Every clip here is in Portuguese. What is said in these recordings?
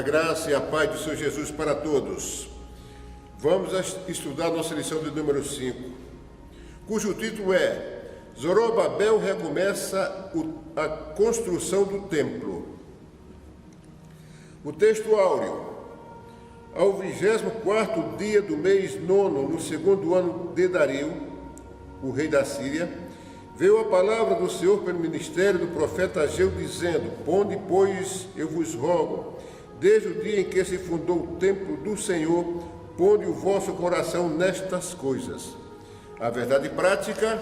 graça e a paz do Senhor Jesus para todos. Vamos estudar nossa lição de número 5, cujo título é Zorobabel recomeça a construção do templo. O texto áureo. Ao 24º dia do mês nono, no segundo ano de Dario, o rei da Síria, veio a palavra do Senhor pelo ministério do profeta Ageu, dizendo: Ponde, pois, eu vos rogo, desde o dia em que se fundou o templo do Senhor, ponde o vosso coração nestas coisas. A verdade prática,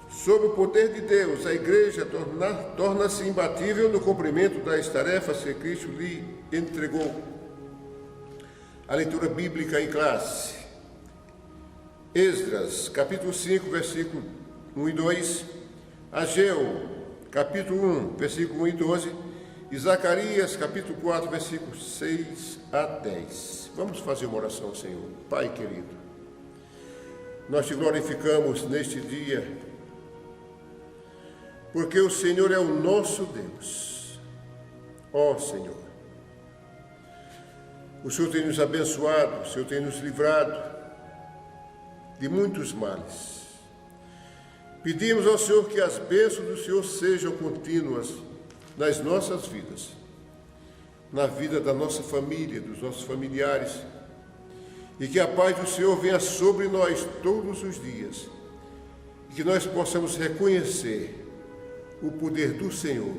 sob o poder de Deus, a igreja torna-se imbatível no cumprimento das tarefas que Cristo lhe entregou. A leitura bíblica em classe. Esdras, capítulo 5, versículo 1 e 2. Ageu, capítulo 1, versículo 1 e 12. E Zacarias, capítulo 4, versículos 6 a 10. Vamos fazer uma oração ao Senhor. Pai querido, nós te glorificamos neste dia, porque o Senhor é o nosso Deus. Ó Senhor, o Senhor tem nos abençoado, o Senhor tem nos livrado de muitos males. Pedimos ao Senhor que as bênçãos do Senhor sejam contínuas nas nossas vidas, na vida da nossa família, dos nossos familiares, e que a paz do Senhor venha sobre nós todos os dias, e que nós possamos reconhecer o poder do Senhor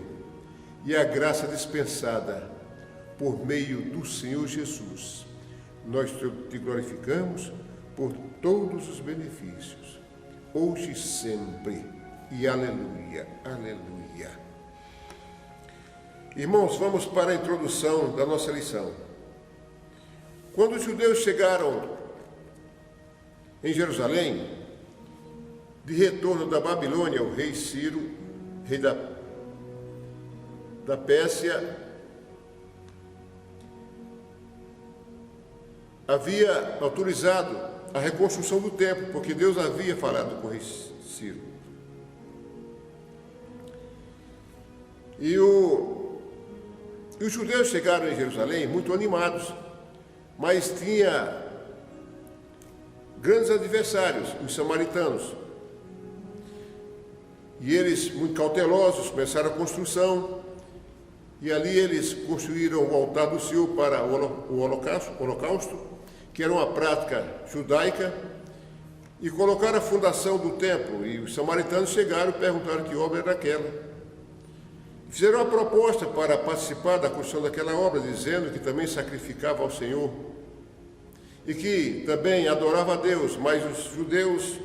e a graça dispensada por meio do Senhor Jesus. Nós te glorificamos por todos os benefícios, hoje e sempre, e aleluia, aleluia. Irmãos, vamos para a introdução da nossa lição. Quando os judeus chegaram em Jerusalém, de retorno da Babilônia, o rei Ciro, rei da Pérsia, havia autorizado a reconstrução do templo, porque Deus havia falado com o rei Ciro. E os judeus chegaram em Jerusalém muito animados, mas tinha grandes adversários, os samaritanos. E eles, muito cautelosos, começaram a construção, e ali eles construíram o altar do Senhor para o holocausto, que era uma prática judaica, e colocaram a fundação do templo. E os samaritanos chegaram e perguntaram que obra era aquela. Fizeram uma proposta para participar da construção daquela obra, dizendo que também sacrificava ao Senhor e que também adorava a Deus, mas os judeus,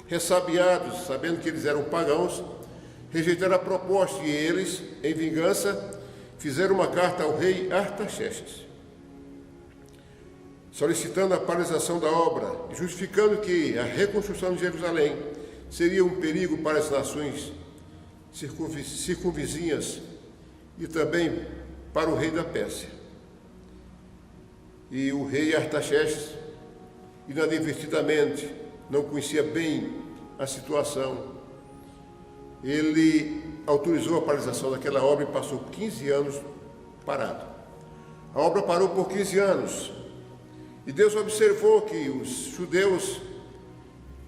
ressabiados, sabendo que eles eram pagãos, rejeitaram a proposta e eles, em vingança, fizeram uma carta ao rei Artaxerxes, solicitando a paralisação da obra, justificando que a reconstrução de Jerusalém seria um perigo para as nações circunvizinhas e também para o rei da Pérsia. E o rei Artaxerxes, inadvertidamente, não conhecia bem a situação. Ele autorizou a paralisação daquela obra e passou 15 anos parado. A obra parou por 15 anos. E Deus observou que os judeus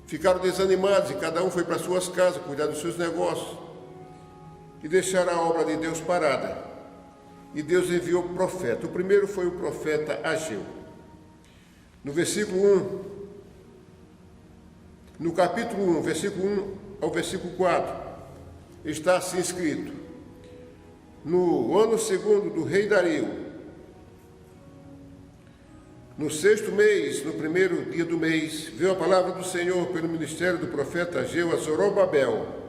ficaram desanimados e cada um foi para suas casas, cuidar dos seus negócios, e deixaram a obra de Deus parada. E Deus enviou o profeta. O primeiro foi o profeta Ageu. No versículo 1, no capítulo 1, versículo 1 ao versículo 4, está assim escrito: No ano segundo do rei Dario, no 6º mês, no primeiro dia do mês, veio a palavra do Senhor pelo ministério do profeta Ageu a Zorobabel,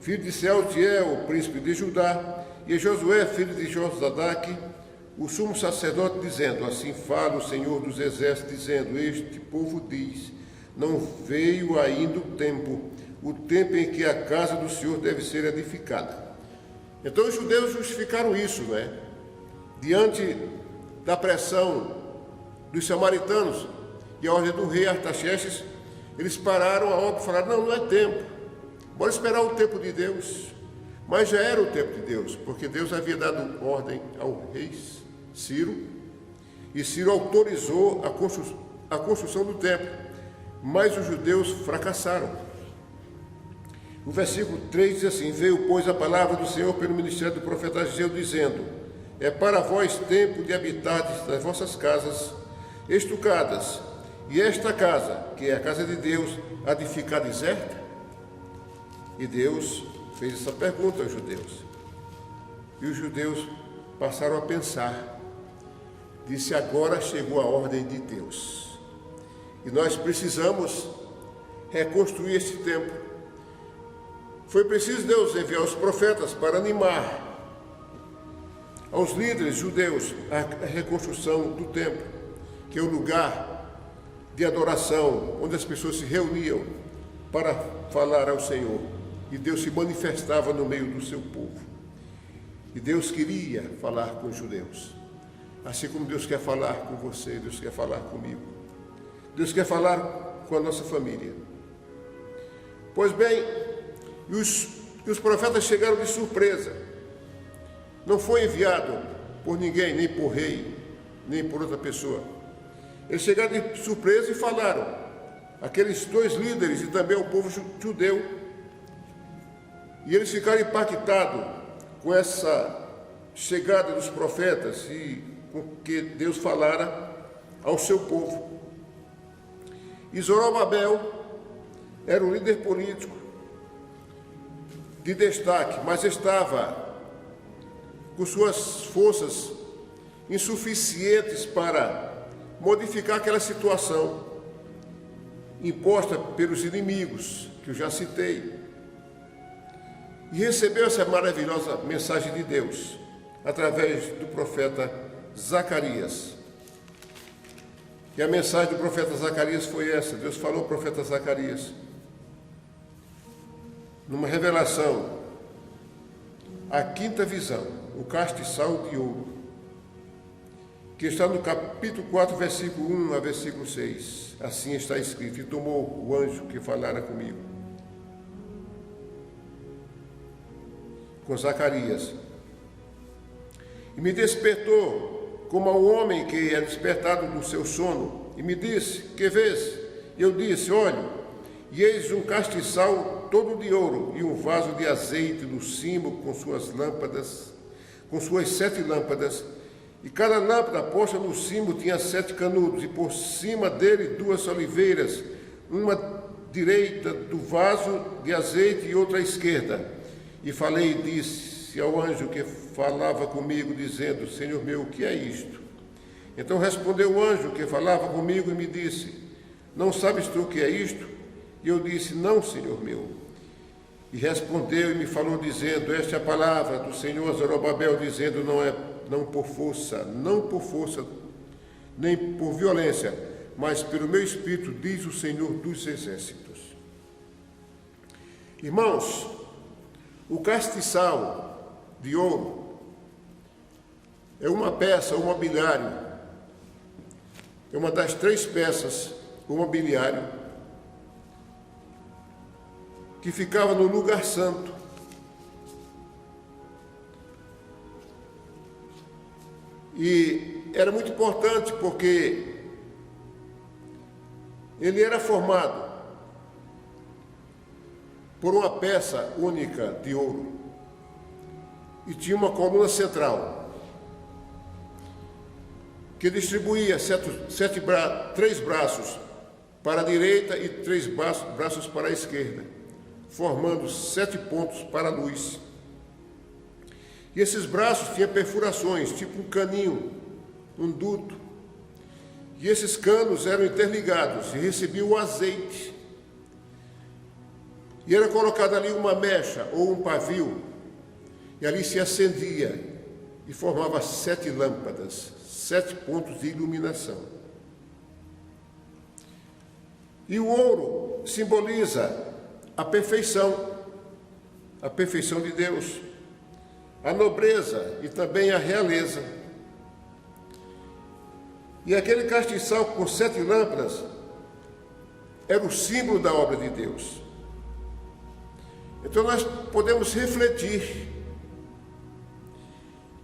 filho de Sealtiel, o príncipe de Judá, e a Josué, filho de Josadaque, o sumo sacerdote, dizendo: Assim fala o Senhor dos exércitos, dizendo: Este povo diz, não veio ainda o tempo em que a casa do Senhor deve ser edificada. Então os judeus justificaram isso, diante da pressão dos samaritanos e a ordem do rei Artaxerxes, eles pararam a obra e falaram: não é tempo. Bora esperar o tempo de Deus. Mas já era o tempo de Deus, porque Deus havia dado ordem ao rei Ciro, e Ciro autorizou a construção do templo, mas os judeus fracassaram. O versículo 3 diz assim: veio, pois, a palavra do Senhor pelo ministério do profeta Ageu, dizendo: é para vós tempo de habitardes nas vossas casas estucadas, e esta casa, que é a casa de Deus, há de ficar deserta? E Deus fez essa pergunta aos judeus. E os judeus passaram a pensar. Disse: agora chegou a ordem de Deus. E nós precisamos reconstruir este templo. Foi preciso Deus enviar os profetas para animar aos líderes judeus a reconstrução do templo, que é o lugar de adoração, onde as pessoas se reuniam para falar ao Senhor. E Deus se manifestava no meio do seu povo. E Deus queria falar com os judeus. Assim como Deus quer falar com você, Deus quer falar comigo. Deus quer falar com a nossa família. Pois bem, e os profetas chegaram de surpresa. Não foi enviado por ninguém, nem por rei, nem por outra pessoa. Eles chegaram de surpresa e falaram. Aqueles dois líderes e também o povo judeu. E eles ficaram impactados com essa chegada dos profetas e com o que Deus falara ao seu povo. E Zorobabel era um líder político de destaque, mas estava com suas forças insuficientes para modificar aquela situação imposta pelos inimigos, que eu já citei. E recebeu essa maravilhosa mensagem de Deus, através do profeta Zacarias. E a mensagem do profeta Zacarias foi essa. Deus falou ao profeta Zacarias, numa revelação, a quinta visão, o castiçal de ouro, que está no capítulo 4, versículo 1 a versículo 6. Assim está escrito: e tomou o anjo que falara comigo, com Zacarias, e me despertou como a um homem que é despertado do seu sono, e me disse: que vês? E eu disse: olho, e eis um castiçal todo de ouro, e um vaso de azeite no cimo com suas lâmpadas, com suas 7 lâmpadas, e cada lâmpada posta no cimo tinha 7 canudos, e por cima dele 2 oliveiras, uma direita do vaso de azeite e outra à esquerda. E falei e disse ao anjo que falava comigo, dizendo: Senhor meu, o que é isto? Então respondeu o anjo que falava comigo e me disse: não sabes tu o que é isto? E eu disse: não, Senhor meu. E respondeu e me falou, dizendo: esta é a palavra do Senhor a Zorobabel, dizendo: não por força, nem por violência, mas pelo meu Espírito, diz o Senhor dos Exércitos. Irmãos, o castiçal de ouro é uma peça, um mobiliário, é uma das 3 peças, o mobiliário, que ficava no lugar santo. E era muito importante porque ele era formado por uma peça única de ouro e tinha uma coluna central que distribuía 3 braços para a direita e 3 braços para a esquerda, formando 7 pontos para a luz. E esses braços tinham perfurações, tipo um caninho, um duto. E esses canos eram interligados e recebiam o azeite. E era colocada ali uma mecha ou um pavio, e ali se acendia e formava 7 lâmpadas, 7 pontos de iluminação. E o ouro simboliza a perfeição de Deus, a nobreza e também a realeza. E aquele castiçal com 7 lâmpadas era o símbolo da obra de Deus. Então nós podemos refletir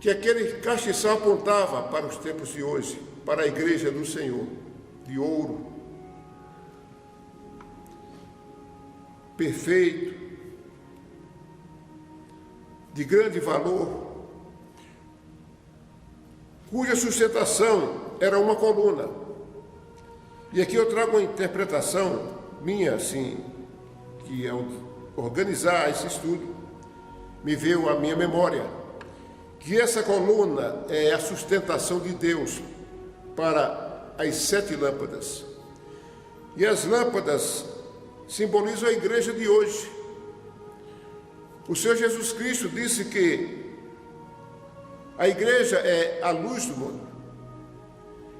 que aquele castiçal apontava para os tempos de hoje, para a igreja do Senhor, de ouro, perfeito, de grande valor, cuja sustentação era uma coluna. E aqui eu trago uma interpretação minha, assim, que ao organizar esse estudo, me veio à minha memória, que essa coluna é a sustentação de Deus para as 7 lâmpadas. E as lâmpadas simbolizam a igreja de hoje. O Senhor Jesus Cristo disse que a igreja é a luz do mundo.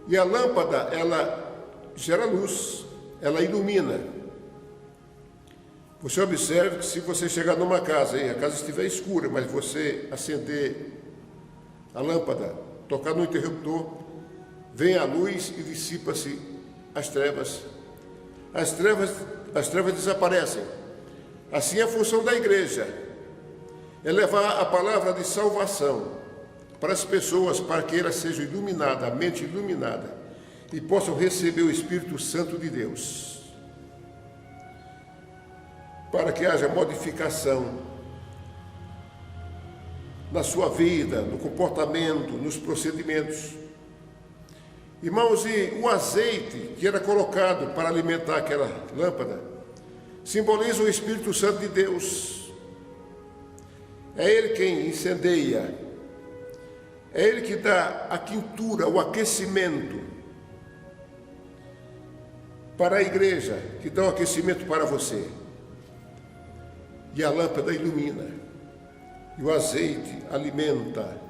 E a lâmpada, ela gera luz, ela ilumina. Você observe que se você chegar numa casa e a casa estiver escura, mas você acender a lâmpada, tocar no interruptor, vem a luz e dissipa-se as trevas. As trevas desaparecem. Assim é a função da igreja, é levar a palavra de salvação para as pessoas, para que elas sejam iluminadas, a mente iluminada, e possam receber o Espírito Santo de Deus, para que haja modificação na sua vida, no comportamento, nos procedimentos. Irmãos, e o azeite que era colocado para alimentar aquela lâmpada simboliza o Espírito Santo de Deus. É Ele quem incendeia, é Ele que dá a quentura, o aquecimento para a igreja, que dá o aquecimento para você. E a lâmpada ilumina, e o azeite alimenta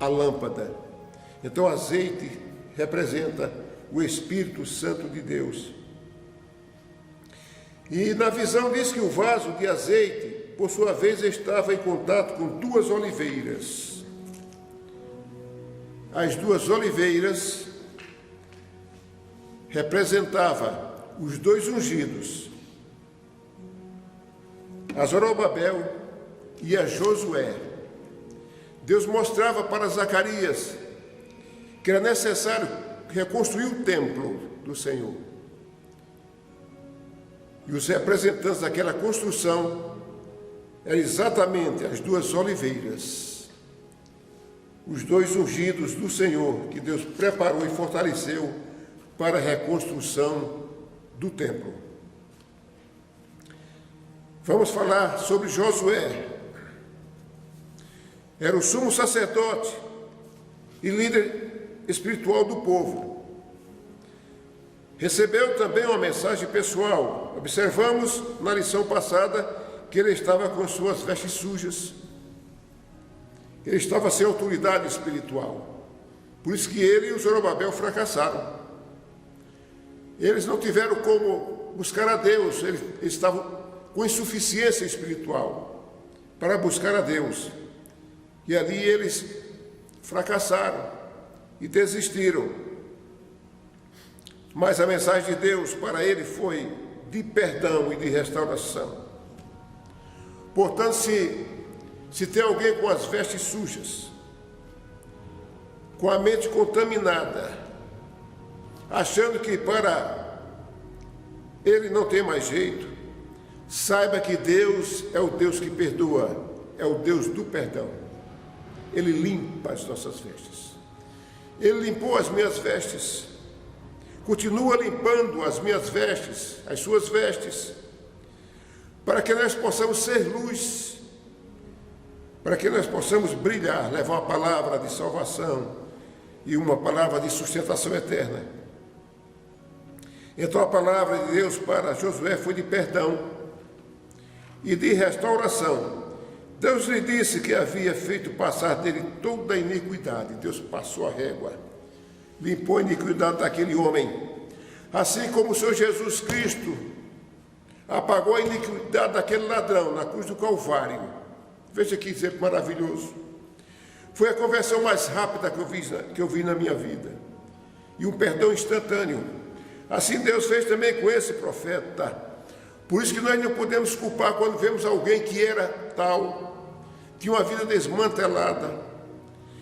a lâmpada. Então o azeite representa o Espírito Santo de Deus. E na visão diz que o vaso de azeite, por sua vez, estava em contato com 2 oliveiras. As 2 oliveiras representavam os 2 ungidos, a Zorobabel e a Josué. Deus mostrava para Zacarias que era necessário reconstruir o templo do Senhor. E os representantes daquela construção eram exatamente as 2 oliveiras, os 2 ungidos do Senhor, que Deus preparou e fortaleceu para a reconstrução do templo. Vamos falar sobre Josué. Era o sumo sacerdote e líder espiritual do povo. Recebeu também uma mensagem pessoal. Observamos na lição passada que ele estava com suas vestes sujas. Ele estava sem autoridade espiritual. Por isso que ele e o Zorobabel fracassaram. Eles não tiveram como buscar a Deus. Eles estavam com insuficiência espiritual para buscar a Deus. E ali eles fracassaram e desistiram. Mas a mensagem de Deus para ele foi de perdão e de restauração. Portanto, se tem alguém com as vestes sujas, com a mente contaminada, achando que para ele não tem mais jeito, saiba que Deus é o Deus que perdoa, é o Deus do perdão. Ele limpa as nossas vestes. Ele limpou as minhas vestes, continua limpando as minhas vestes, as suas vestes, para que nós possamos ser luz, para que nós possamos brilhar, levar uma palavra de salvação e uma palavra de sustentação eterna. Então a palavra de Deus para Josué foi de perdão e de restauração. Deus lhe disse que havia feito passar dele toda a iniquidade. Deus passou a régua, limpou a iniquidade daquele homem. Assim como o Senhor Jesus Cristo apagou a iniquidade daquele ladrão na cruz do Calvário. Veja que exemplo maravilhoso. Foi a conversão mais rápida que eu vi na minha vida. E um perdão instantâneo. Assim Deus fez também com esse profeta. Por isso que nós não podemos culpar quando vemos alguém que era tal, tinha uma vida desmantelada,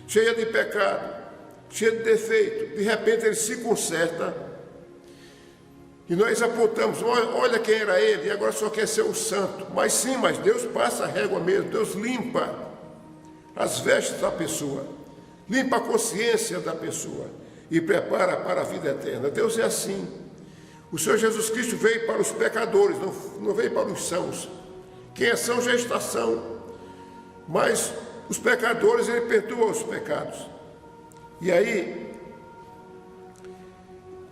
cheia de pecado, cheia de defeito. De repente ele se conserta e nós apontamos, olha quem era ele, e agora só quer ser o santo. Mas sim, mas Deus passa a régua mesmo, Deus limpa as vestes da pessoa, limpa a consciência da pessoa e prepara para a vida eterna. Deus é assim. O Senhor Jesus Cristo veio para os pecadores, não veio para os sãos. Quem é são já está são. Mas os pecadores, ele perdoa os pecados. E aí,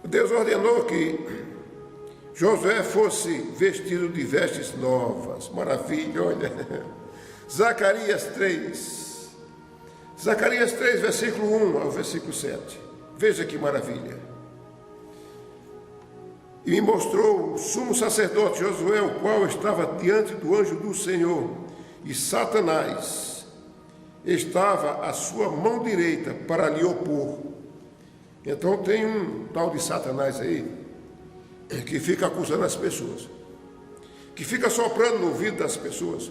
Deus ordenou que Josué fosse vestido de vestes novas. Maravilha, olha. Zacarias 3. Zacarias 3, versículo 1 ao versículo 7. Veja que maravilha. E me mostrou o sumo sacerdote Josué, o qual estava diante do anjo do Senhor, e Satanás estava à sua mão direita para lhe opor. Então tem um tal de Satanás aí, que fica acusando as pessoas, que fica soprando no ouvido das pessoas,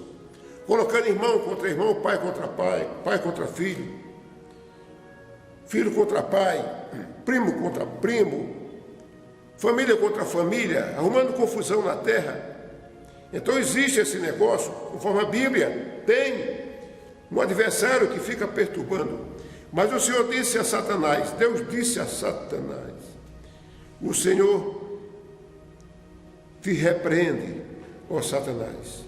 colocando irmão contra irmão, pai contra pai, pai contra filho, filho contra pai, primo contra primo, família contra família, arrumando confusão na terra. Então existe esse negócio, conforme a Bíblia, tem um adversário que fica perturbando. Mas o Senhor disse a Satanás, Deus disse a Satanás, o Senhor te repreende, ó Satanás.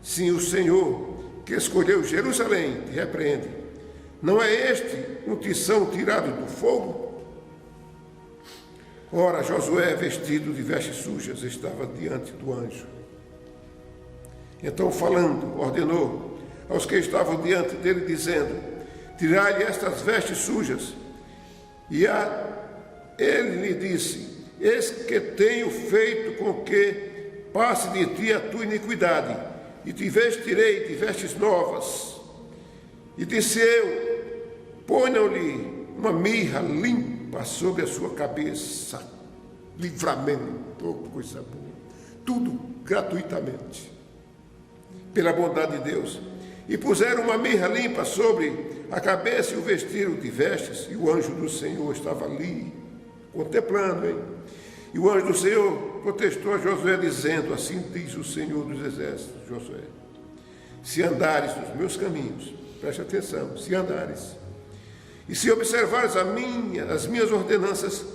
Sim, o Senhor que escolheu Jerusalém te repreende. Não é este um tição tirado do fogo? Ora, Josué, vestido de vestes sujas, estava diante do anjo. Então, falando, ordenou aos que estavam diante dele, dizendo, tirai-lhe estas vestes sujas. E ele lhe disse, eis que tenho feito com que passe de ti a tua iniquidade, e te vestirei de vestes novas. E disse eu, ponham-lhe uma mirra limpa sobre a sua cabeça. Livramento, coisa boa. Tudo gratuitamente, pela bondade de Deus. E puseram uma mirra limpa sobre a cabeça e o vestiram de vestes. E o anjo do Senhor estava ali, contemplando, hein? E o anjo do Senhor protestou a Josué, dizendo, assim diz o Senhor dos Exércitos, Josué, se andares nos meus caminhos, preste atenção, se andares, e se observares as minhas ordenanças,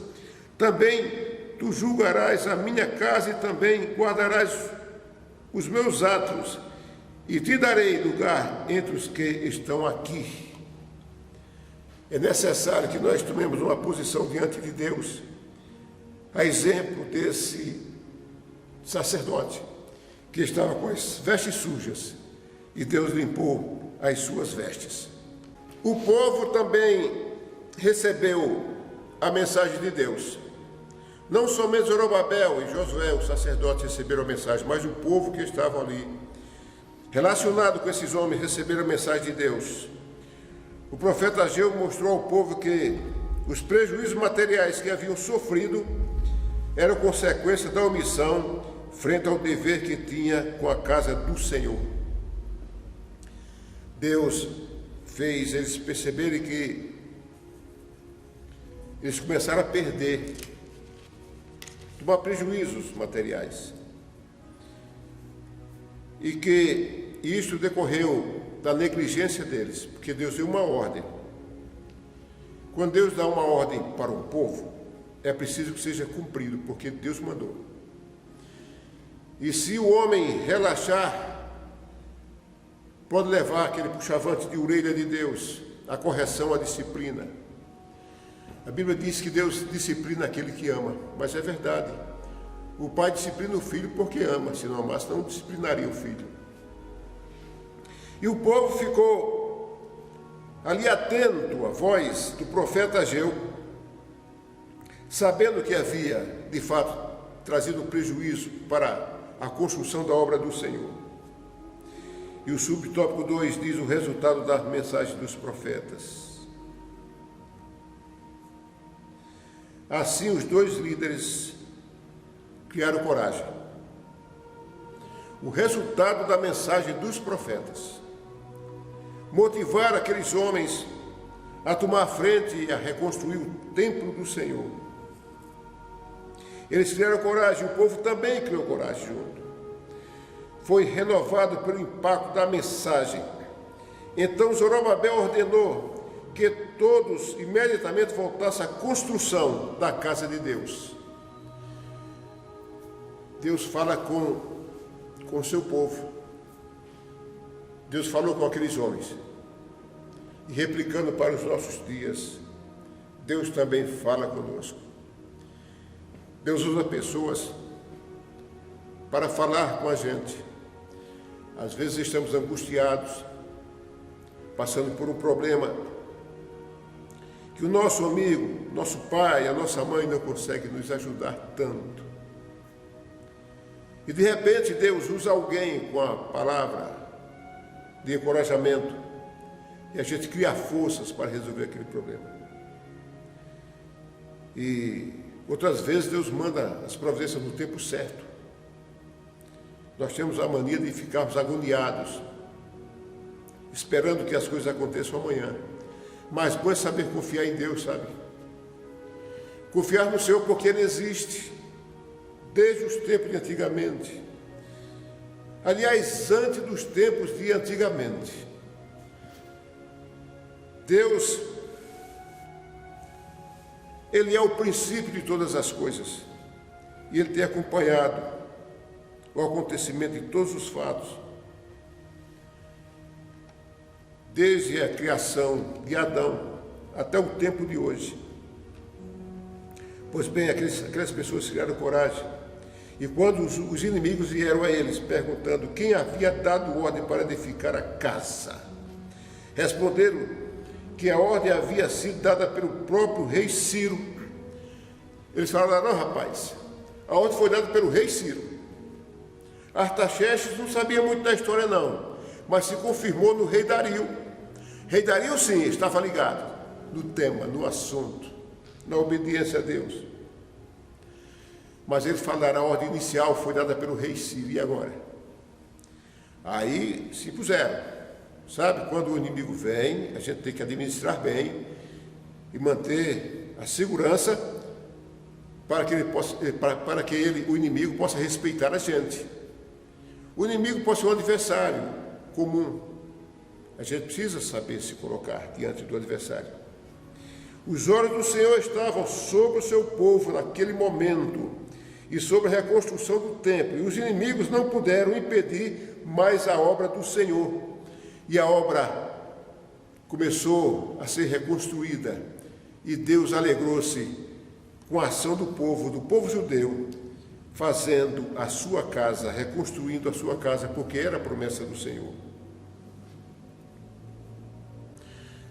também tu julgarás a minha casa e também guardarás os meus atos, e te darei lugar entre os que estão aqui. É necessário que nós tomemos uma posição diante de Deus, a exemplo desse sacerdote que estava com as vestes sujas e Deus limpou as suas vestes. O povo também recebeu a mensagem de Deus. Não somente Zorobabel e Josué, o sacerdote, receberam a mensagem, mas o povo que estava ali, relacionado com esses homens, receberam a mensagem de Deus. O profeta Ageu mostrou ao povo que os prejuízos materiais que haviam sofrido eram consequência da omissão frente ao dever que tinha com a casa do Senhor. Deus fez eles perceberem que eles começaram a perder, tomar prejuízos materiais. E que isto decorreu da negligência deles, porque Deus deu uma ordem. Quando Deus dá uma ordem para um povo, é preciso que seja cumprido, porque Deus mandou. E se o homem relaxar, pode levar aquele puxavante de orelha de Deus, a correção, a disciplina. A Bíblia diz que Deus disciplina aquele que ama, mas é verdade. O pai disciplina o filho porque ama, se não amasse, não disciplinaria o filho. E o povo ficou ali atento à voz do profeta Ageu, sabendo que havia, de fato, trazido prejuízo para a construção da obra do Senhor. E o subtópico 2 diz o resultado das mensagens dos profetas. Assim, os dois líderes criaram coragem. O resultado da mensagem dos profetas: motivar aqueles homens a tomar frente e a reconstruir o templo do Senhor. Eles criaram coragem, o povo também criou coragem junto. Foi renovado pelo impacto da mensagem. Então Zorobabel ordenou que todos imediatamente voltassem à construção da casa de Deus. Deus fala com o seu povo. Deus falou com aqueles homens. E replicando para os nossos dias, Deus também fala conosco. Deus usa pessoas para falar com a gente. Às vezes estamos angustiados, passando por um problema que o nosso amigo, nosso pai, a nossa mãe não consegue nos ajudar tanto. E de repente Deus usa alguém com a palavra de encorajamento e a gente cria forças para resolver aquele problema. E outras vezes Deus manda as providências no tempo certo. Nós temos a mania de ficarmos agoniados, esperando que as coisas aconteçam amanhã. Mas bom é saber confiar em Deus, sabe? Confiar no Senhor porque Ele existe, desde os tempos de antigamente. Aliás, antes dos tempos de antigamente. Deus, Ele é o princípio de todas as coisas. E Ele tem acompanhado o acontecimento de todos os fatos. Desde a criação de Adão até o tempo de hoje. Pois bem, aquelas pessoas criaram coragem. E quando os inimigos vieram a eles, perguntando quem havia dado ordem para edificar a casa, responderam que a ordem havia sido dada pelo próprio rei Ciro. Eles falaram: não, rapaz, a ordem foi dada pelo rei Ciro. Artaxerxes não sabia muito da história não, mas se confirmou no rei Dario. Rei Dario sim, estava ligado no tema, no assunto, na obediência a Deus. Mas eles falaram: a ordem inicial foi dada pelo rei Ciro, e agora? Aí se puseram. Sabe, quando o inimigo vem, a gente tem que administrar bem e manter a segurança para que o inimigo possa respeitar a gente. O inimigo pode ser um adversário comum. A gente precisa saber se colocar diante do adversário. Os olhos do Senhor estavam sobre o seu povo naquele momento e sobre a reconstrução do templo. E os inimigos não puderam impedir mais a obra do Senhor. E a obra começou a ser reconstruída. E Deus alegrou-se com a ação do povo judeu, fazendo a sua casa, reconstruindo a sua casa, porque era a promessa do Senhor.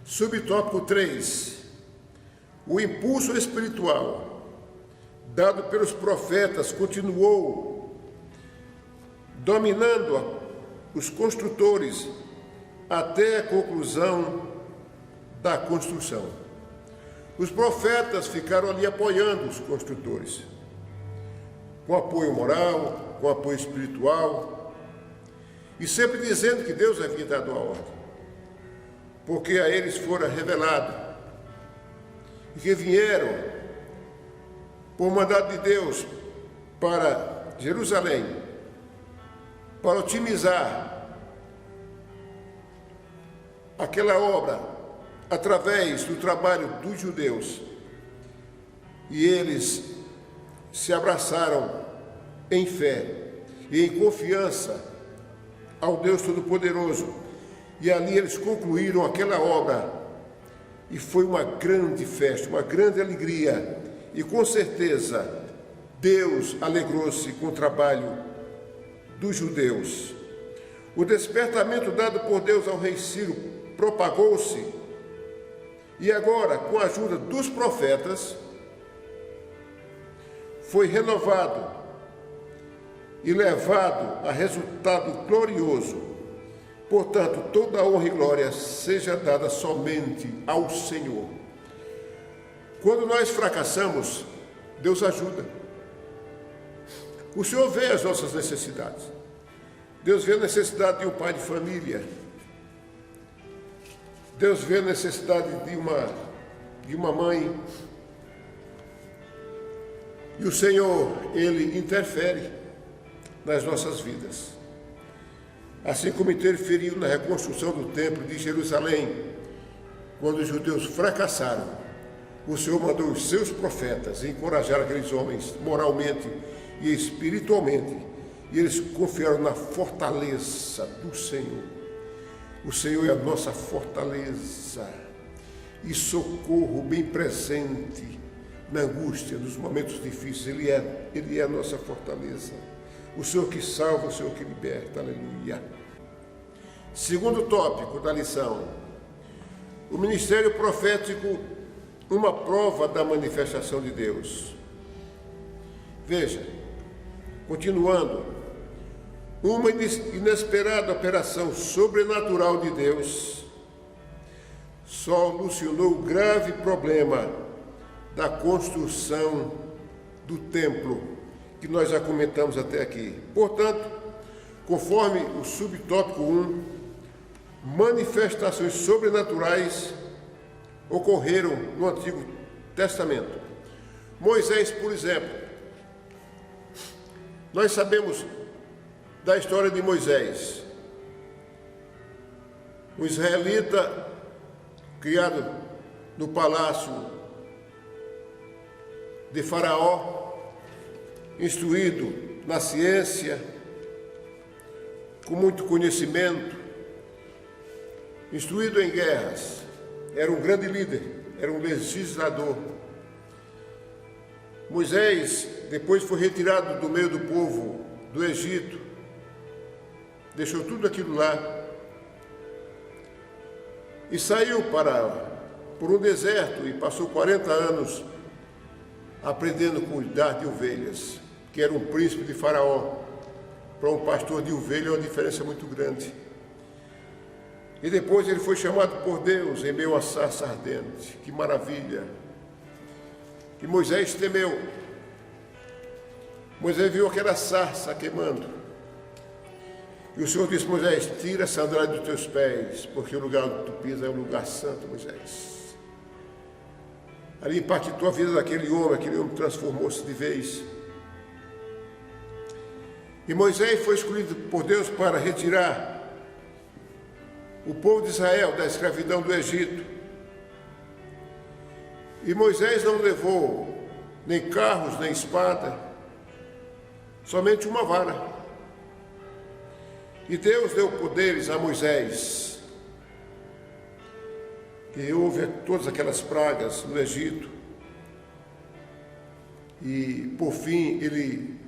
Subtópico 3. O impulso espiritual dado pelos profetas continuou dominando os construtores até a conclusão da construção. Os profetas ficaram ali apoiando os construtores, com apoio moral, com apoio espiritual, e sempre dizendo que Deus havia dado a ordem, porque a eles fora revelado, e que vieram por mandado de Deus para Jerusalém, para otimizar aquela obra através do trabalho dos judeus. E eles se abraçaram em fé e em confiança ao Deus Todo-Poderoso. E ali eles concluíram aquela obra. E foi uma grande festa, uma grande alegria. E com certeza Deus alegrou-se com o trabalho dos judeus. O despertamento dado por Deus ao rei Ciro propagou-se, e agora, com a ajuda dos profetas, foi renovado e levado a resultado glorioso. Portanto, toda a honra e glória seja dada somente ao Senhor. Quando nós fracassamos, Deus ajuda. O Senhor vê as nossas necessidades. Deus vê a necessidade de um pai de família. Deus vê a necessidade de uma mãe. E o Senhor, Ele interfere nas nossas vidas. Assim como interferiu na reconstrução do templo de Jerusalém, quando os judeus fracassaram, o Senhor mandou os seus profetas encorajar aqueles homens moralmente e espiritualmente, e eles confiaram na fortaleza do Senhor. O Senhor é a nossa fortaleza e socorro bem presente na angústia, nos momentos difíceis. Ele é a nossa fortaleza. O Senhor que salva, o Senhor que liberta. Aleluia. Segundo tópico da lição: o ministério profético, uma prova da manifestação de Deus. Veja, continuando, uma inesperada operação sobrenatural de Deus solucionou o grave problema da construção do templo, que nós já comentamos até aqui. Portanto, conforme o subtópico 1, manifestações sobrenaturais ocorreram no Antigo Testamento. Moisés, por exemplo, nós sabemos da história de Moisés, um israelita criado no palácio de Faraó, instruído na ciência, com muito conhecimento, instruído em guerras, era um grande líder, era um legislador. Moisés depois foi retirado do meio do povo do Egito, deixou tudo aquilo lá e saiu por um deserto e passou 40 anos aprendendo a cuidar de ovelhas, que era um príncipe de Faraó. Para um pastor de ovelha é uma diferença muito grande. E depois ele foi chamado por Deus em meio à sarça ardente. Que maravilha! E Moisés temeu. Moisés viu aquela sarça queimando. E o Senhor disse: Moisés, tira a sandália dos teus pés, porque o lugar onde tu pisas é um lugar santo, Moisés. Ali impactou a vida daquele homem transformou-se de vez. E Moisés foi escolhido por Deus para retirar o povo de Israel da escravidão do Egito. E Moisés não levou nem carros, nem espada, somente uma vara. E Deus deu poderes a Moisés, que houve todas aquelas pragas no Egito. E por fim ele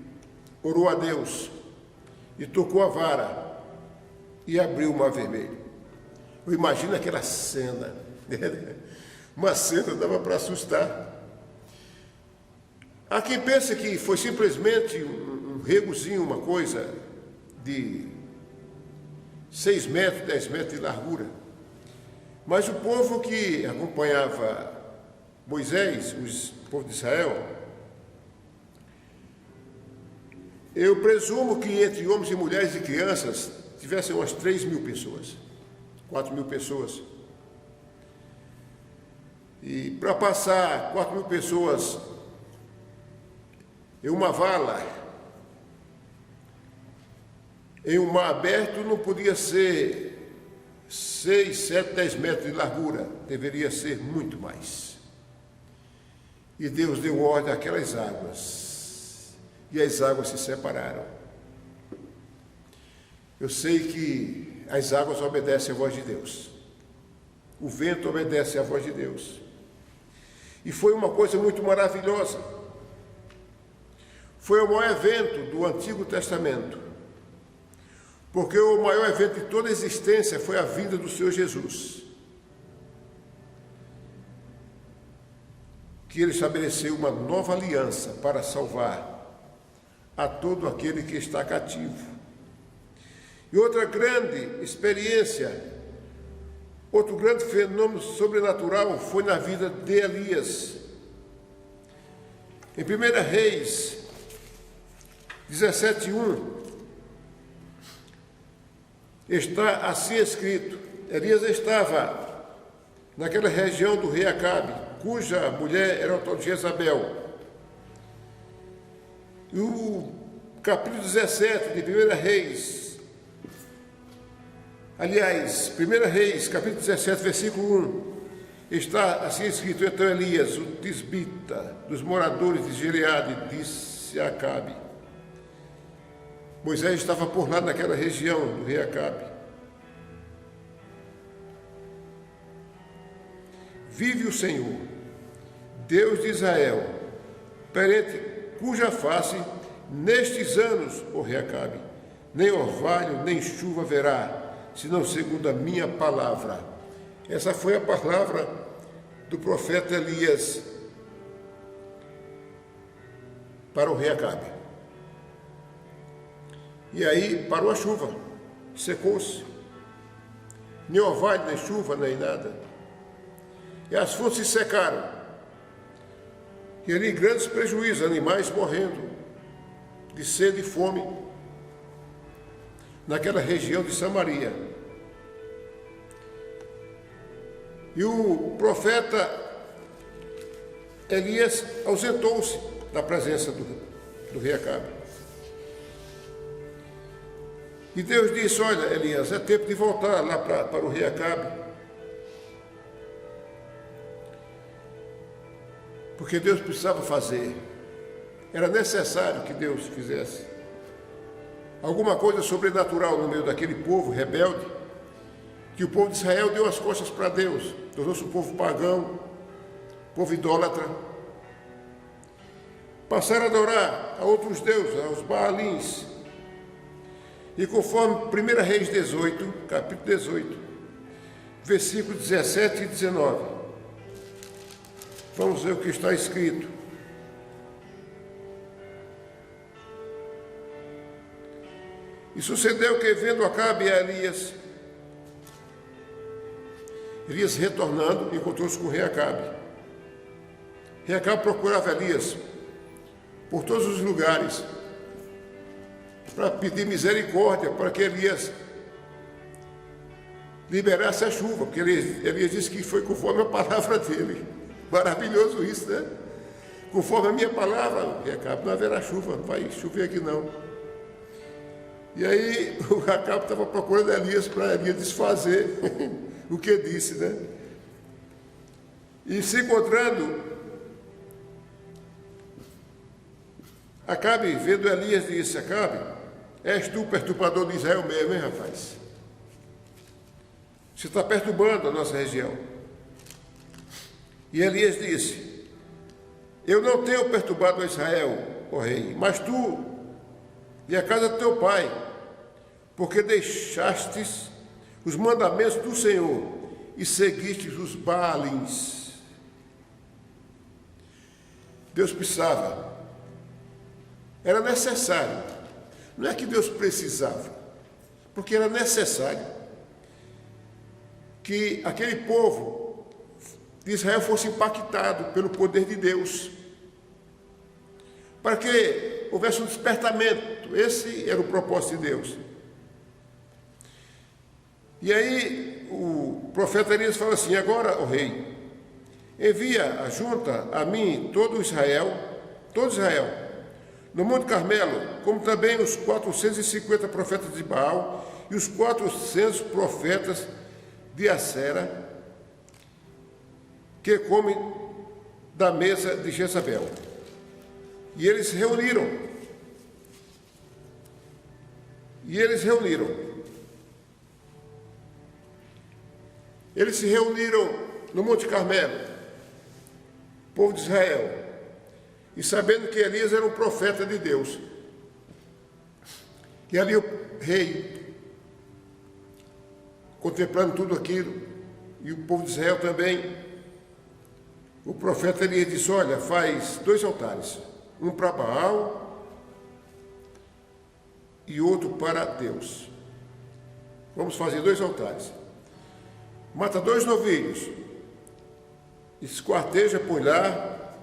orou a Deus e tocou a vara e abriu o mar vermelho. Eu imagino aquela cena, uma cena dava para assustar. Há quem pense que foi simplesmente um regozinho, uma coisa de 6 metros, 10 metros de largura. Mas o povo que acompanhava Moisés, o povo de Israel, eu presumo que entre homens e mulheres e crianças tivessem umas 3.000 pessoas, 4.000 pessoas. E para passar 4.000 pessoas em uma vala, em um mar aberto, não podia ser 6, 7, 10 metros de largura, deveria ser muito mais. E Deus deu ordem àquelas águas, e as águas se separaram. Eu sei que as águas obedecem à voz de Deus, o vento obedece à voz de Deus, e foi uma coisa muito maravilhosa. Foi o maior evento do Antigo Testamento, porque o maior evento de toda a existência foi a vinda do Senhor Jesus, que ele estabeleceu uma nova aliança para salvar a todo aquele que está cativo. E outra grande experiência, outro grande fenômeno sobrenatural foi na vida de Elias. Em 1 Reis 17:1 está assim escrito: Elias estava naquela região do rei Acabe, cuja mulher era a tal de Jezabel. E o capítulo 17 de 1 Reis, aliás, 1 Reis, capítulo 17, versículo 1, está assim escrito: então Elias, o tisbita, dos moradores de Gileade, disse a Acabe. Moisés estava por lá naquela região do rei Acabe. Vive o Senhor, Deus de Israel, perante cuja face nestes anos, ó rei Acabe, nem orvalho, nem chuva haverá, senão segundo a minha palavra. Essa foi a palavra do profeta Elias para o rei Acabe. E aí parou a chuva, secou-se. Nem orvalho, nem chuva, nem nada. E as fontes se secaram. E ali grandes prejuízos, animais morrendo de sede e fome naquela região de Samaria. E o profeta Elias ausentou-se da presença do rei Acabe. E Deus disse: olha, Elias, é tempo de voltar lá para o rei Acabe. Porque Deus precisava fazer. Era necessário que Deus fizesse alguma coisa sobrenatural no meio daquele povo rebelde, que o povo de Israel deu as costas para Deus, tornou-se um povo pagão, povo idólatra. Passaram a adorar a outros deuses, aos Baalins. E conforme 1 Reis 18, capítulo 18, versículos 17 e 19, vamos ver o que está escrito. E sucedeu que, vendo Acabe a Elias retornando, encontrou-se com o rei Acabe. O rei Acabe procurava Elias por todos os lugares para pedir misericórdia, para que Elias liberasse a chuva, porque Elias disse que foi conforme a palavra dele. Maravilhoso isso, né? Conforme a minha palavra, rei Acabe, não haverá chuva, não vai chover aqui não. E aí o Acabe estava procurando Elias para Elias desfazer o que disse, né? E se encontrando, Acabe, vendo Elias, disse: Acabe, és tu o perturbador de Israel mesmo, hein, rapaz? Você está perturbando a nossa região. E Elias disse: eu não tenho perturbado a Israel, ó rei, mas tu e a casa do teu pai, porque deixastes os mandamentos do Senhor e seguistes os Baalins. Deus precisava, era necessário, não é que Deus precisava, porque era necessário que aquele povo de Israel fosse impactado pelo poder de Deus, para que houvesse um despertamento. Esse era o propósito de Deus. E aí o profeta Elias fala assim: agora, ó rei, envia junta a mim todo Israel, no Monte Carmelo, como também os 450 profetas de Baal e os 400 profetas de Acera, que comem da mesa de Jezabel. E eles se reuniram. Eles se reuniram no Monte Carmelo, povo de Israel, e sabendo que Elias era um profeta de Deus. E ali o rei, contemplando tudo aquilo, e o povo de Israel também, o profeta Elias disse: olha, faz 2 altares, um para Baal e outro para Deus. Vamos fazer 2 altares. Mata 2 novilhos, esquarteja, põe lá,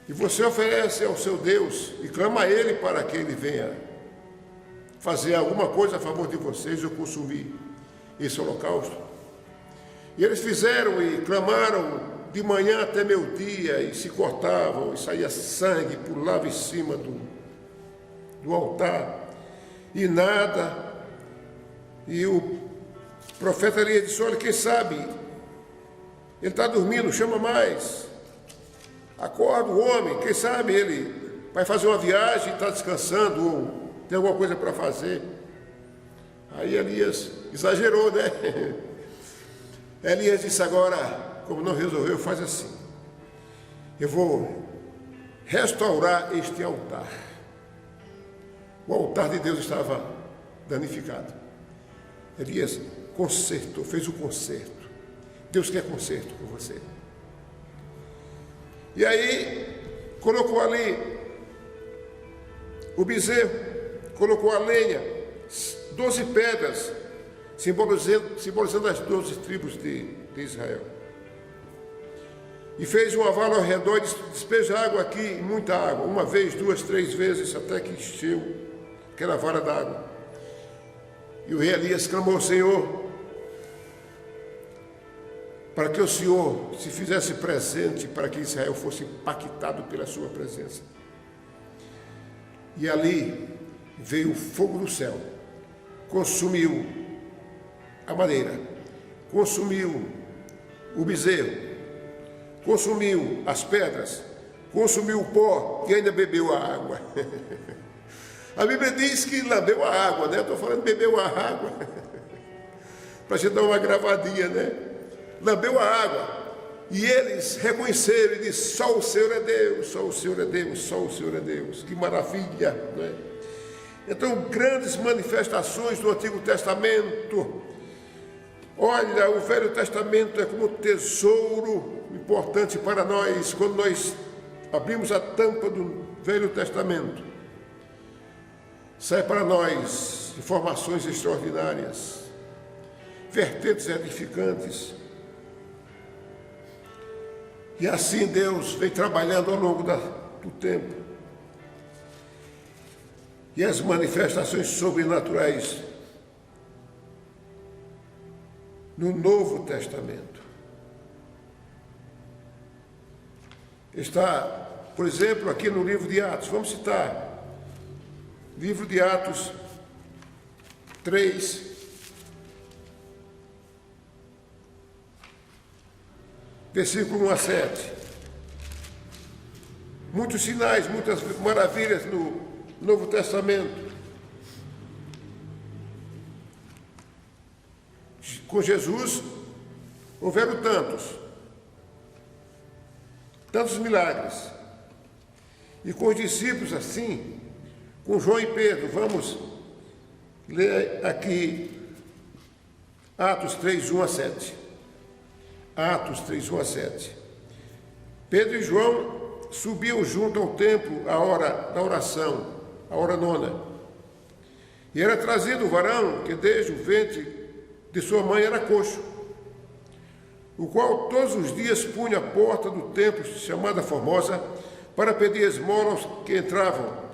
e você oferece ao seu Deus e clama a Ele para que Ele venha fazer alguma coisa a favor de vocês ou consumir esse holocausto. E eles fizeram e clamaram de manhã até meio-dia, e se cortavam, e saía sangue, pulava em cima do altar, e nada. E o profeta Elias disse: olha, quem sabe, ele está dormindo, chama mais. Acorda o homem, quem sabe ele vai fazer uma viagem, está descansando, ou tem alguma coisa para fazer. Aí Elias exagerou, né? Elias disse: agora, como não resolveu, faz assim. Eu vou restaurar este altar. O altar de Deus estava danificado. Elias consertou, fez o conserto. Deus quer conserto com você. E aí, colocou ali o bezerro, colocou a lenha, 12 pedras, simbolizando as 12 tribos de Israel. E fez uma vala ao redor e despeja água aqui, muita água, uma vez, duas, três vezes, até que encheu aquela vala d'água. E o rei Elias clamou ao Senhor, para que o Senhor se fizesse presente, para que Israel fosse impactado pela sua presença. E ali veio o fogo do céu, consumiu a madeira, consumiu o bezerro, consumiu as pedras, consumiu o pó e ainda bebeu a água. A Bíblia diz que lambeu a água, né? Eu estou falando bebeu a água, para a gente dar uma gravadinha, né? Lambeu a água, e eles reconheceram e disseram: só o Senhor é Deus, só o Senhor é Deus, só o Senhor é Deus. Que maravilha, né? Então, grandes manifestações do Antigo Testamento. Olha, o Velho Testamento é como tesouro importante para nós. Quando nós abrimos a tampa do Velho Testamento, sai para nós informações extraordinárias, vertentes edificantes. E assim Deus vem trabalhando ao longo do tempo. E as manifestações sobrenaturais no Novo Testamento. Está, por exemplo, aqui no livro de Atos. Vamos citar. Livro de Atos 3. Versículo 1 a 7. Muitos sinais, muitas maravilhas no Novo Testamento. Com Jesus houveram tantos milagres. E com os discípulos assim, com João e Pedro, vamos ler aqui Atos 3, 1 a 7. Atos 3, 1 a 7. Pedro e João subiam junto ao templo à hora da oração, a hora nona. E era trazido um varão que desde o ventre de sua mãe era coxo, o qual todos os dias punha a porta do templo, chamada Formosa, para pedir esmola aos que entravam.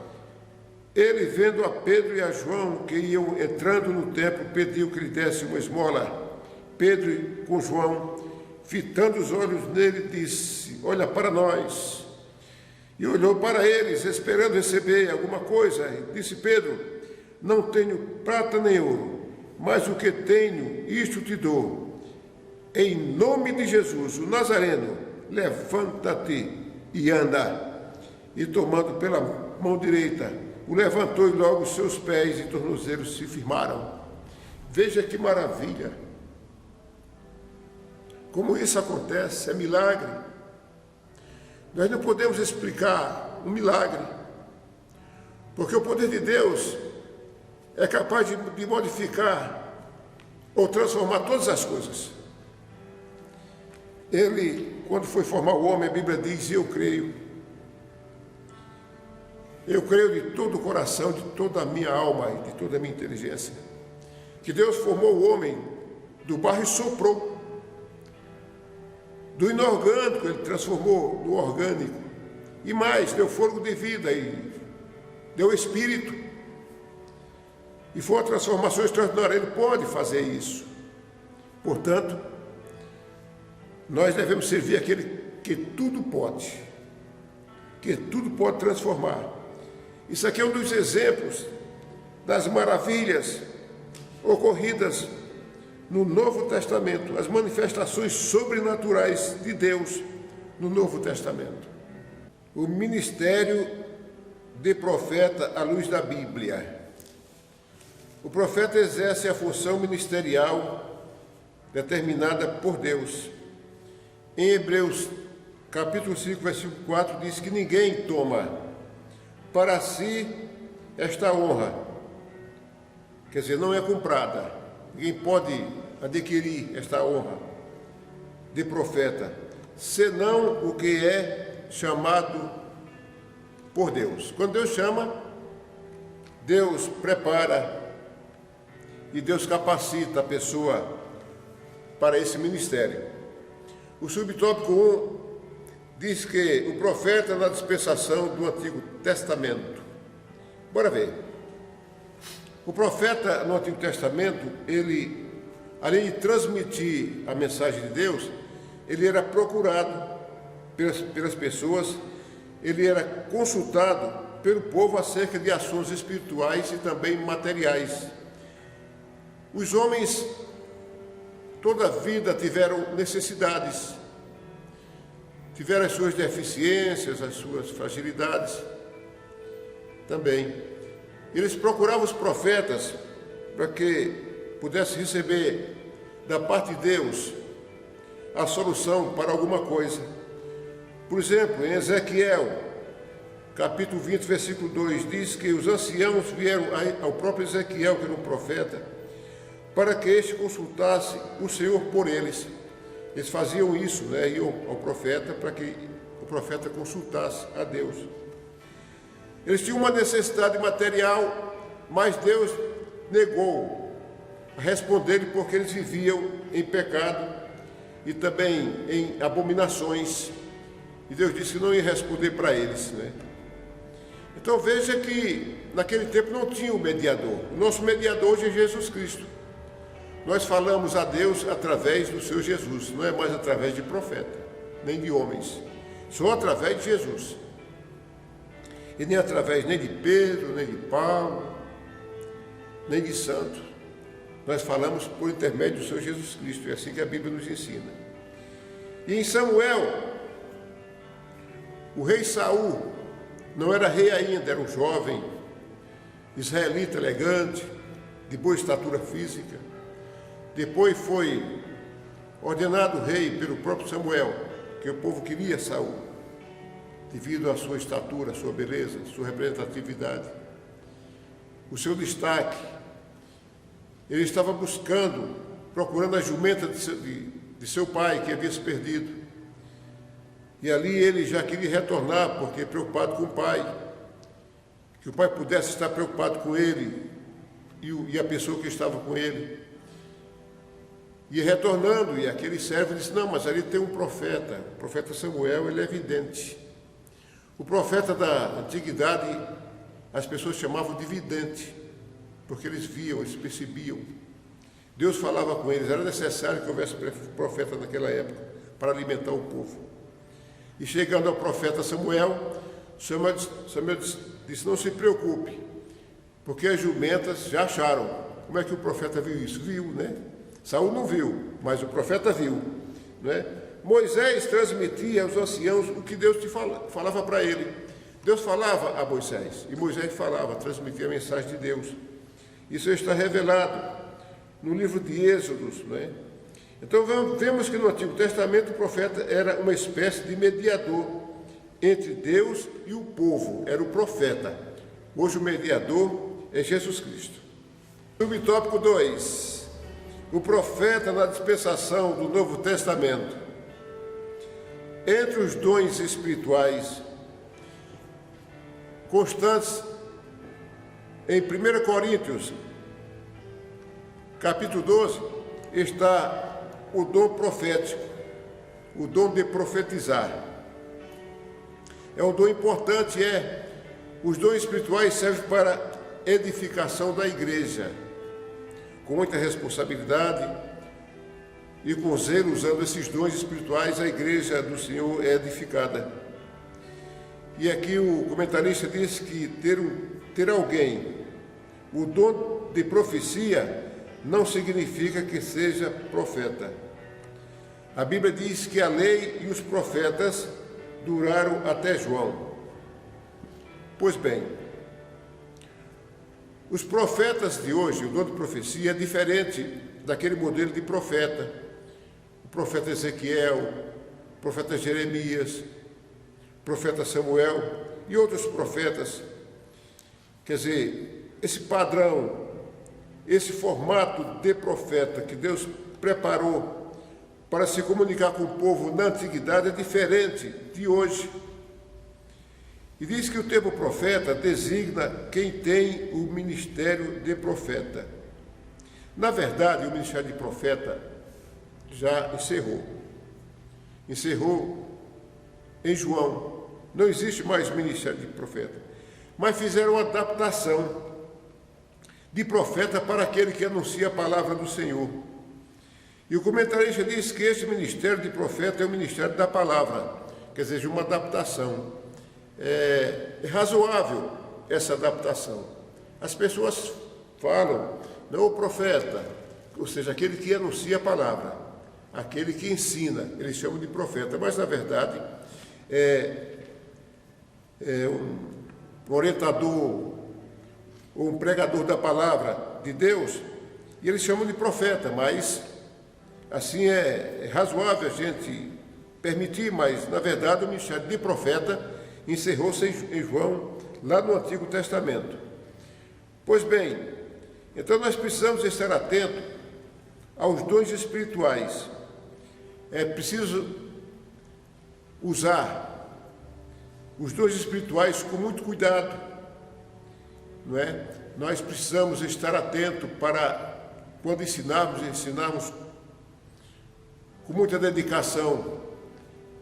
Ele, vendo a Pedro e a João que iam entrando no templo, pediu que lhe desse uma esmola. Pedro, com João, fitando os olhos nele, disse: olha para nós. E olhou para eles, esperando receber alguma coisa. E disse Pedro: não tenho prata nem ouro, mas o que tenho, isto te dou. Em nome de Jesus, o Nazareno, levanta-te e anda. E tomando pela mão direita, o levantou, e logo os seus pés e tornozelos se firmaram. Veja que maravilha! Como isso acontece, é milagre. Nós não podemos explicar um milagre, porque o poder de Deus é capaz de modificar ou transformar todas as coisas. Ele, quando foi formar o homem, a Bíblia diz: eu creio de todo o coração, de toda a minha alma e de toda a minha inteligência, que Deus formou o homem do barro e soprou. Do inorgânico ele transformou no orgânico. E mais, deu fôlego de vida e deu espírito. E foi uma transformação extraordinária. Ele pode fazer isso. Portanto, nós devemos servir aquele que tudo pode transformar. Isso aqui é um dos exemplos das maravilhas ocorridas no Novo Testamento, as manifestações sobrenaturais de Deus no Novo Testamento. O ministério de profeta à luz da Bíblia. O profeta exerce a função ministerial determinada por Deus. Em Hebreus, capítulo 5, versículo 4, diz que ninguém toma para si esta honra. Quer dizer, não é comprada. Ninguém pode adquirir esta honra de profeta, senão o que é chamado por Deus. Quando Deus chama, Deus prepara e Deus capacita a pessoa para esse ministério. O subtópico 1 diz que o profeta na dispensação do Antigo Testamento. Bora ver. O profeta no Antigo Testamento, ele, além de transmitir a mensagem de Deus, ele era procurado pelas pessoas, ele era consultado pelo povo acerca de assuntos espirituais e também materiais. Os homens, toda a vida, tiveram necessidades, tiveram as suas deficiências, as suas fragilidades também. Eles procuravam os profetas para que pudessem receber da parte de Deus a solução para alguma coisa. Por exemplo, em Ezequiel, capítulo 20, versículo 2, diz que os anciãos vieram ao próprio Ezequiel, que era um profeta, para que este consultasse o Senhor por eles. Eles faziam isso, iam ao profeta para que o profeta consultasse a Deus. Eles tinham uma necessidade material, mas Deus negou a responder porque eles viviam em pecado e também em abominações. E Deus disse que não ia responder para eles, Então veja que naquele tempo não tinha um mediador. O nosso mediador hoje é Jesus Cristo. Nós falamos a Deus através do seu Jesus, não é mais através de profeta, nem de homens, só através de Jesus. E nem através nem de Pedro, nem de Paulo, nem de santos. Nós falamos por intermédio do Senhor Jesus Cristo, é assim que a Bíblia nos ensina. E em Samuel, o rei Saul não era rei ainda, era um jovem israelita elegante, de boa estatura física. Depois foi ordenado rei pelo próprio Samuel, que o povo queria Saul, devido à sua estatura, à sua beleza, à sua representatividade, o seu destaque. Ele estava procurando a jumenta de seu pai, que havia se perdido. E ali ele já queria retornar, porque preocupado com o pai, que o pai pudesse estar preocupado com ele e a pessoa que estava com ele. E retornando, e aquele servo disse, não, mas ali tem um profeta, o profeta Samuel, ele é vidente. O profeta da antiguidade, as pessoas chamavam de vidente, porque eles viam, eles percebiam. Deus falava com eles, era necessário que houvesse profeta naquela época, para alimentar o povo. E chegando ao profeta Samuel disse, não se preocupe, porque as jumentas já acharam. Como é que o profeta viu isso? Viu, Saul não viu, mas o profeta viu, Moisés transmitia aos anciãos o que Deus falava para ele. Deus falava a Moisés, e Moisés transmitia a mensagem de Deus. Isso está revelado no livro de Êxodos, Então vemos que no Antigo Testamento o profeta era uma espécie de mediador entre Deus e o povo, era o profeta. Hoje o mediador é Jesus Cristo. Subtópico 2. O profeta na dispensação do Novo Testamento. Entre os dons espirituais constantes, em 1 Coríntios, capítulo 12, está o dom profético, o dom de profetizar. É um dom importante, os dons espirituais servem para edificação da igreja, com muita responsabilidade, e com zelo, usando esses dons espirituais, a igreja do Senhor é edificada. E aqui o comentarista diz que ter alguém o dom de profecia não significa que seja profeta. A Bíblia diz que a lei e os profetas duraram até João. Pois bem, os profetas de hoje, o dom de profecia é diferente daquele modelo de profeta. O profeta Ezequiel, o profeta Jeremias, o profeta Samuel e outros profetas. Quer dizer, esse padrão, esse formato de profeta que Deus preparou para se comunicar com o povo na antiguidade é diferente de hoje. E diz que o termo profeta designa quem tem o ministério de profeta. Na verdade, o ministério de profeta já encerrou. Encerrou em João. Não existe mais ministério de profeta. Mas fizeram uma adaptação de profeta para aquele que anuncia a palavra do Senhor. E o comentarista diz que esse ministério de profeta é o ministério da palavra, quer dizer, uma adaptação. É razoável essa adaptação. As pessoas falam, não o profeta, ou seja, aquele que anuncia a palavra, aquele que ensina, eles chamam de profeta, mas na verdade é um orientador ou um pregador da palavra de Deus, e eles chamam de profeta, mas assim é razoável a gente permitir, mas na verdade o ministério de profeta encerrou-se em João, lá no Antigo Testamento. Pois bem, então nós precisamos estar atentos aos dons espirituais. É preciso usar os dons espirituais com muito cuidado, não é? Nós precisamos estar atentos para, quando ensinarmos com muita dedicação,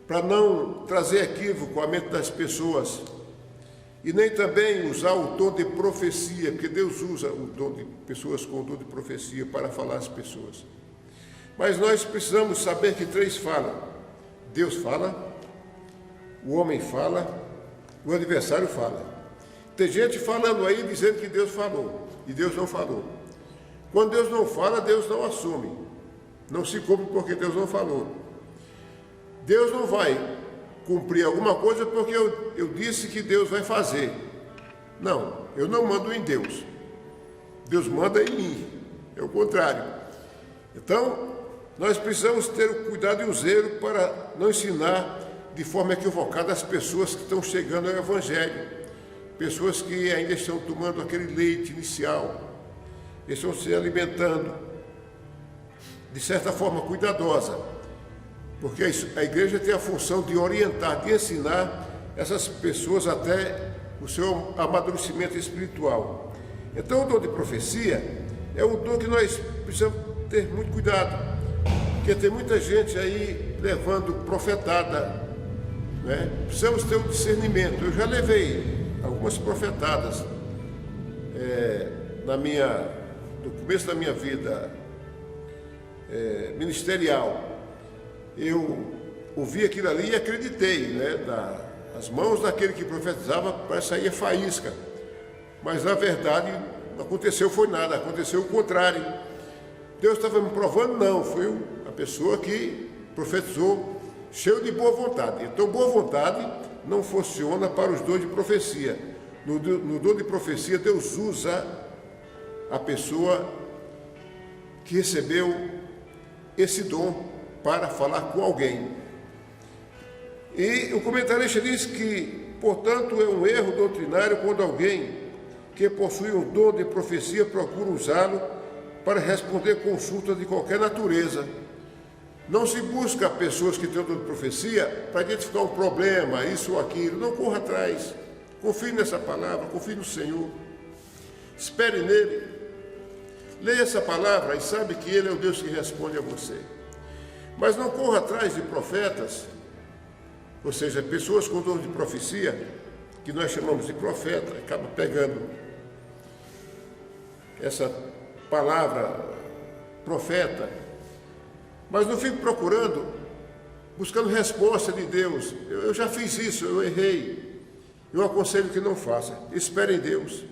para não trazer equívoco à mente das pessoas, e nem também usar o dom de profecia, porque Deus usa o dom de pessoas com o dom de profecia para falar às pessoas. Mas nós precisamos saber que três falam. Deus fala, o homem fala, o adversário fala. Tem gente falando aí dizendo que Deus falou, e Deus não falou. Quando Deus não fala, Deus não assume. Não se cumpre porque Deus não falou. Deus não vai cumprir alguma coisa porque eu disse que Deus vai fazer. Não, eu não mando em Deus. Deus manda em mim. É o contrário. Então, nós precisamos ter o cuidado e o zelo para não ensinar de forma equivocada as pessoas que estão chegando ao Evangelho. Pessoas que ainda estão tomando aquele leite inicial. Estão se alimentando de certa forma cuidadosa. Porque a igreja tem a função de orientar, de ensinar essas pessoas até o seu amadurecimento espiritual. Então, o dom de profecia é um dom que nós precisamos ter muito cuidado, porque tem muita gente aí levando profetada, né? Precisamos ter um discernimento. Eu já levei algumas profetadas no começo da minha vida ministerial. Eu ouvi aquilo ali e acreditei, né? Das mãos daquele que profetizava para sair faísca. Mas na verdade não aconteceu foi nada, aconteceu o contrário. Deus estava me provando? Não, foi a pessoa que profetizou cheio de boa vontade. Então boa vontade não funciona para os dons de profecia. No dom de profecia, Deus usa a pessoa que recebeu esse dom para falar com alguém. E o comentarista diz que, portanto, é um erro doutrinário quando alguém que possui um dom de profecia procura usá-lo para responder consultas de qualquer natureza. Não se busca pessoas que têm o dom de profecia para identificar um problema, isso ou aquilo. Não corra atrás. Confie nessa palavra, confie no Senhor. Espere nele. Leia essa palavra e sabe que Ele é o Deus que responde a você. Mas não corra atrás de profetas, ou seja, pessoas com dom de profecia, que nós chamamos de profeta, acaba pegando essa palavra profeta Mas não fique procurando, buscando resposta de Deus. Eu já fiz isso, eu errei. Eu aconselho que não faça. Espere em Deus.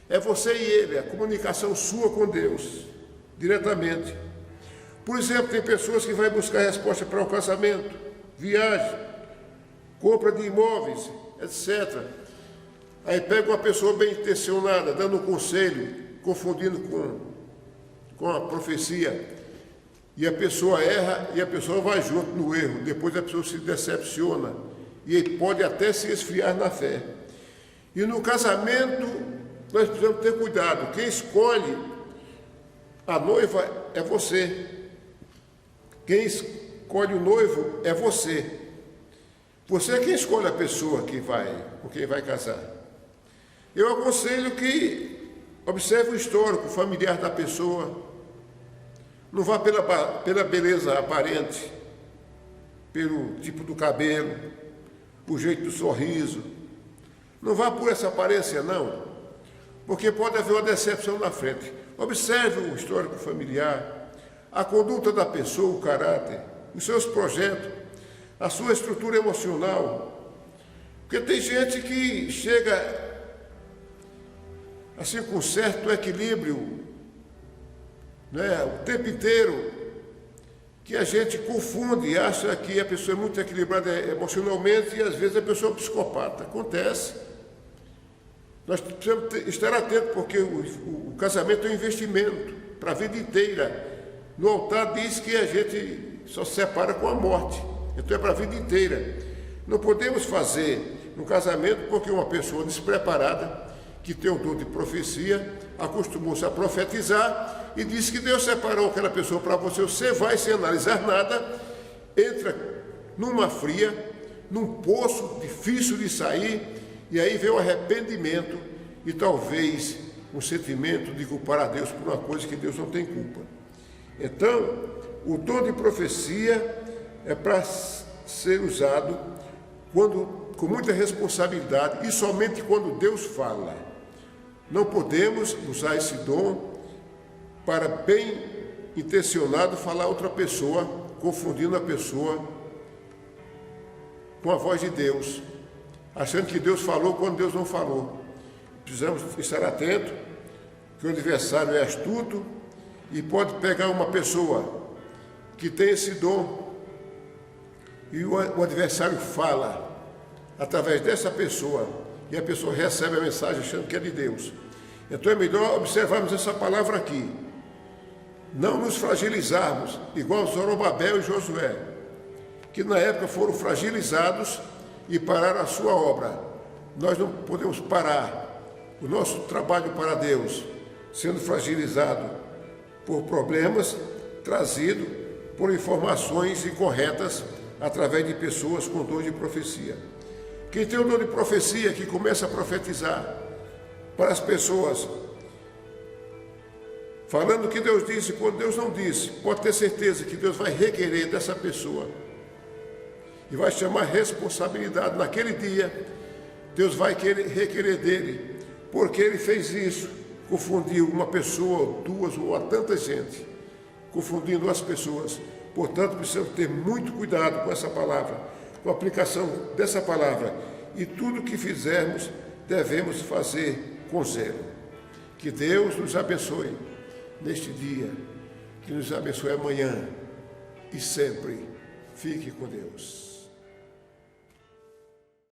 É você e ele, a comunicação sua com Deus, diretamente. Por exemplo, tem pessoas que vão buscar resposta para o casamento, viagem, compra de imóveis, etc. Aí pega uma pessoa bem intencionada, dando um conselho, confundindo com a profecia. E a pessoa erra e a pessoa vai junto no erro. Depois a pessoa se decepciona e pode até se esfriar na fé. E no casamento, nós precisamos ter cuidado. Quem escolhe a noiva é você. Quem escolhe o noivo é você. Você é quem escolhe a pessoa com quem vai casar. Eu aconselho que observe o histórico familiar da pessoa. Não vá pela beleza aparente, pelo tipo do cabelo, por jeito do sorriso. Não vá por essa aparência, não, porque pode haver uma decepção na frente. Observe o histórico familiar, a conduta da pessoa, o caráter, os seus projetos, a sua estrutura emocional. Porque tem gente que chega assim com certo equilíbrio, né, o tempo inteiro, que a gente confunde e acha que a pessoa é muito equilibrada emocionalmente e às vezes a pessoa é psicopata. Acontece. Nós precisamos estar atentos, porque o casamento é um investimento para a vida inteira. No altar diz que a gente só se separa com a morte, então é para a vida inteira. Não podemos fazer um casamento porque uma pessoa despreparada, que tem o dom de profecia, acostumou-se a profetizar e disse que Deus separou aquela pessoa para você. Você vai, sem analisar nada, entra numa fria, num poço difícil de sair, e aí vem o arrependimento e talvez um sentimento de culpar a Deus por uma coisa que Deus não tem culpa. Então, o dom de profecia é para ser usado com muita responsabilidade e somente quando Deus fala. Não podemos usar esse dom para bem intencionado falar outra pessoa, confundindo a pessoa com a voz de Deus, achando que Deus falou quando Deus não falou. Precisamos estar atentos, que o adversário é astuto e pode pegar uma pessoa que tem esse dom e o adversário fala através dessa pessoa e a pessoa recebe a mensagem achando que é de Deus. Então é melhor observarmos essa palavra aqui. Não nos fragilizarmos, igual Zorobabel e Josué, que na época foram fragilizados e pararam a sua obra. Nós não podemos parar o nosso trabalho para Deus, sendo fragilizado por problemas trazidos por informações incorretas através de pessoas com dom de profecia. Quem tem o dom de profecia, que começa a profetizar para as pessoas, falando o que Deus disse quando Deus não disse, pode ter certeza que Deus vai requerer dessa pessoa e vai chamar responsabilidade. Naquele dia, Deus vai requerer dele, porque ele fez isso, confundiu uma pessoa, duas ou a tanta gente, confundindo as pessoas. Portanto, precisamos ter muito cuidado com essa palavra, com a aplicação dessa palavra, e tudo que fizermos devemos fazer com zelo. Que Deus nos abençoe neste dia, que nos abençoe amanhã e sempre. Fique com Deus.